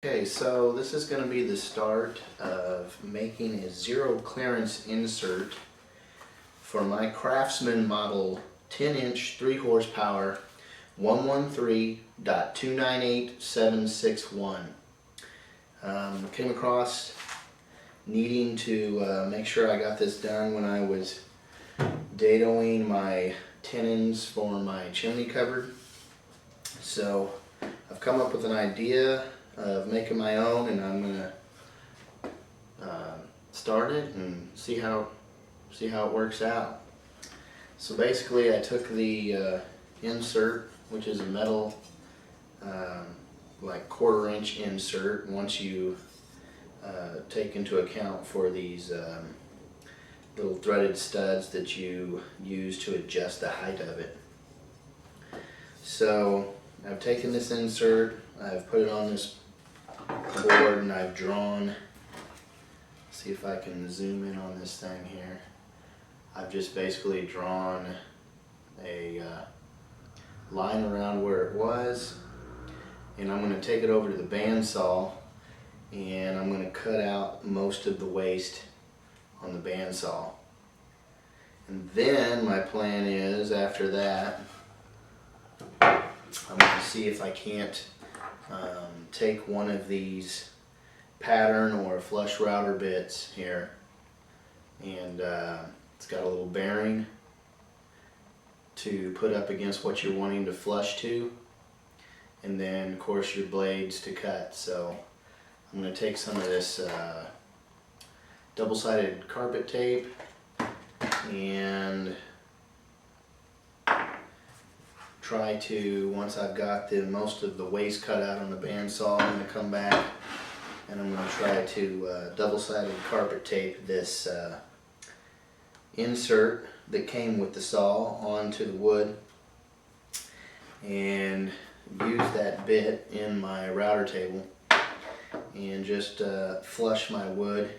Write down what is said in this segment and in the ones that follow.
Okay, so this is going to be the start of making a zero clearance insert for my Craftsman model 10-inch 3 horsepower 113.298761. Came across needing to make sure I got this done when I was dadoing my tenons for my chimney cupboard. So I've come up with an idea of making my own, and I'm gonna start it and see how it works out. So basically, I took the insert, which is a metal like 1/4 inch insert. Once you take into account for these little threaded studs that you use to adjust the height of it. So I've taken this insert, I've put it on this board, and I've drawn, see if I can zoom in on this thing here. I've just basically drawn a line around where it was, and I'm going to take it over to the bandsaw and I'm going to cut out most of the waste on the bandsaw. And then my plan is, after that, I'm going to see if I can't take one of these pattern or flush router bits here, and it's got a little bearing to put up against what you're wanting to flush to, and then of course your blades to cut. So I'm going to take some of this double-sided carpet tape and try to, once I've got most of the waste cut out on the bandsaw, I'm going to come back and I'm going to try to double-sided carpet tape this insert that came with the saw onto the wood, and use that bit in my router table and just flush my wood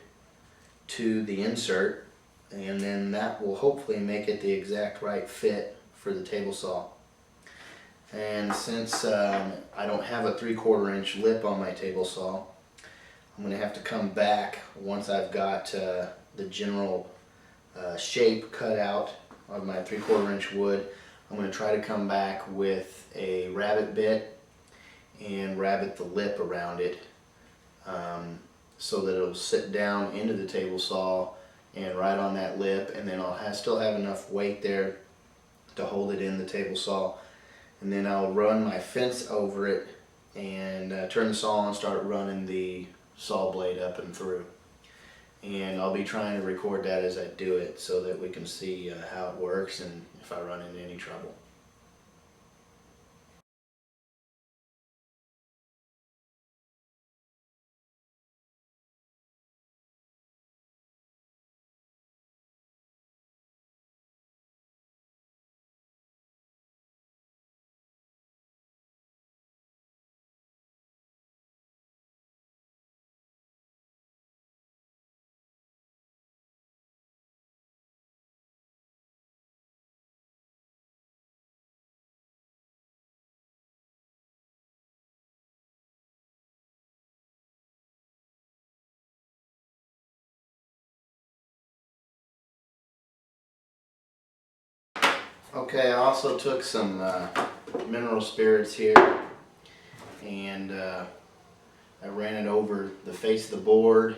to the insert, and then that will hopefully make it the exact right fit for the table saw. And since I don't have a 3/4 inch lip on my table saw, I'm going to have to come back once I've got the general shape cut out of my 3/4 inch wood. I'm going to try to come back with a rabbet bit and rabbet the lip around it, so that it'll sit down into the table saw and right on that lip, and then I'll still have enough weight there to hold it in the table saw. And then I'll run my fence over it and turn the saw on and start running the saw blade up and through. And I'll be trying to record that as I do it so that we can see how it works and if I run into any trouble. Okay, I also took some mineral spirits here, and I ran it over the face of the board,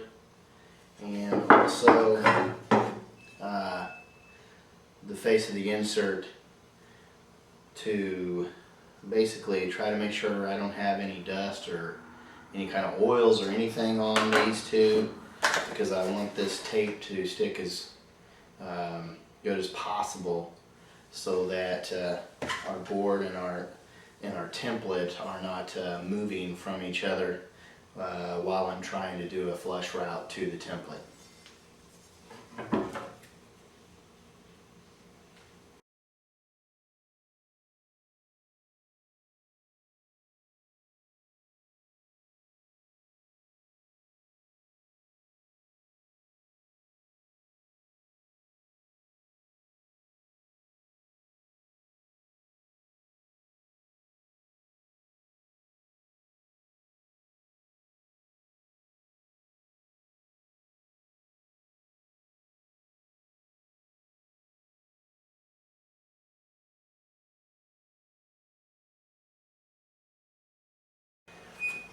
and also the face of the insert, to basically try to make sure I don't have any dust or any kind of oils or anything on these two, because I want this tape to stick as good as possible, so that our board and our template are not moving from each other while I'm trying to do a flush route to the template.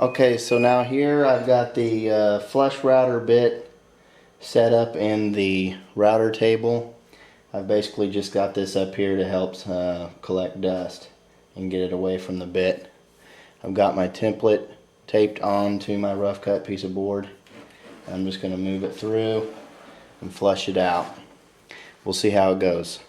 Okay, so now here I've got the flush router bit set up in the router table. I've basically just got this up here to help collect dust and get it away from the bit. I've got my template taped onto my rough cut piece of board. I'm just going to move it through and flush it out. We'll see how it goes.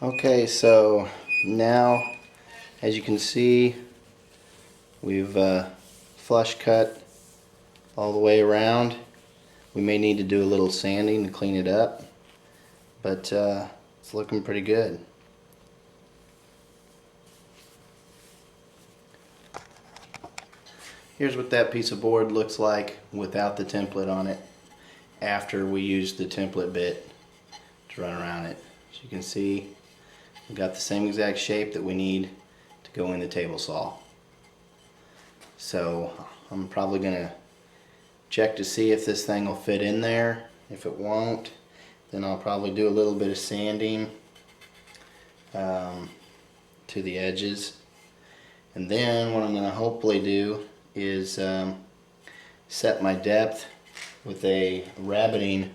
Okay, so now as you can see, we've flush cut all the way around. We may need to do a little sanding to clean it up, but it's looking pretty good. Here's what that piece of board looks like without the template on it, after we used the template bit to run around it. As you can see, we've got the same exact shape that we need to go in the table saw. So I'm probably gonna check to see if this thing will fit in there. If it won't, then I'll probably do a little bit of sanding to the edges. And then what I'm gonna hopefully do is set my depth with a rabbiting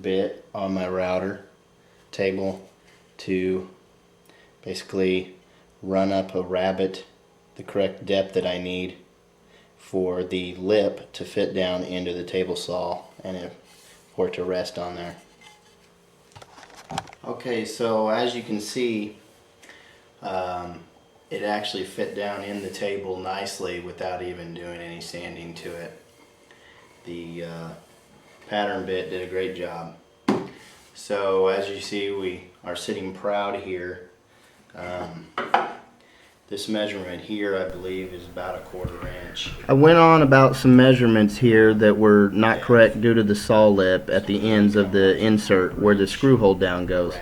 bit on my router table to basically run up a rabbet the correct depth that I need for the lip to fit down into the table saw and for it to rest on there. Okay, so as you can see, it actually fit down in the table nicely without even doing any sanding to it. The pattern bit did a great job. So as you see, we are sitting proud here. This measurement here, I believe, is about 1/4 inch. I went on about some measurements here that were not correct due to the saw lip at the ends of the insert where the screw hole down goes.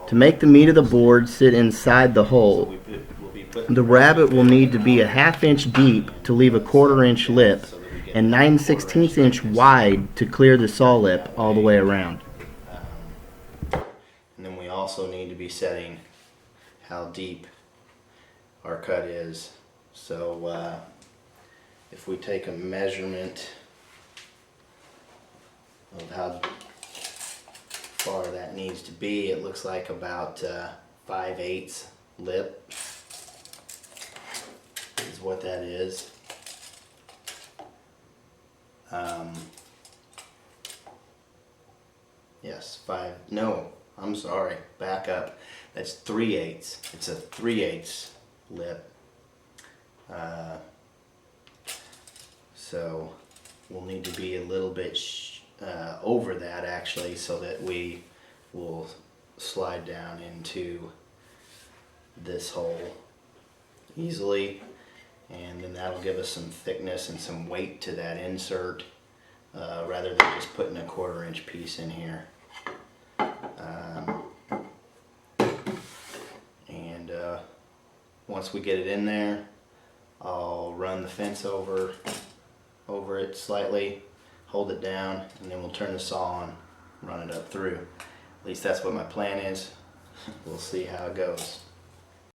To make the meat of the board sit inside the hole, the rabbet will need to be 1/2 inch deep to leave a 1/4 inch lip and 9/16 inch wide to clear the saw lip all the way around. And then we also need to be setting how deep our cut is. So if we take a measurement of how far that needs to be, it looks like about 5/8 lip is what that is. Yes, I'm sorry, back up. That's 3/8. It's a 3/8 lip. So we'll need to be a little bit over that actually, so that we will slide down into this hole easily, and then that'll give us some thickness and some weight to that insert, rather than just putting a 1/4 inch piece in here. Once we get it in there, I'll run the fence over it slightly, hold it down, and then we'll turn the saw on, run it up through. At least that's what my plan is. We'll see how it goes.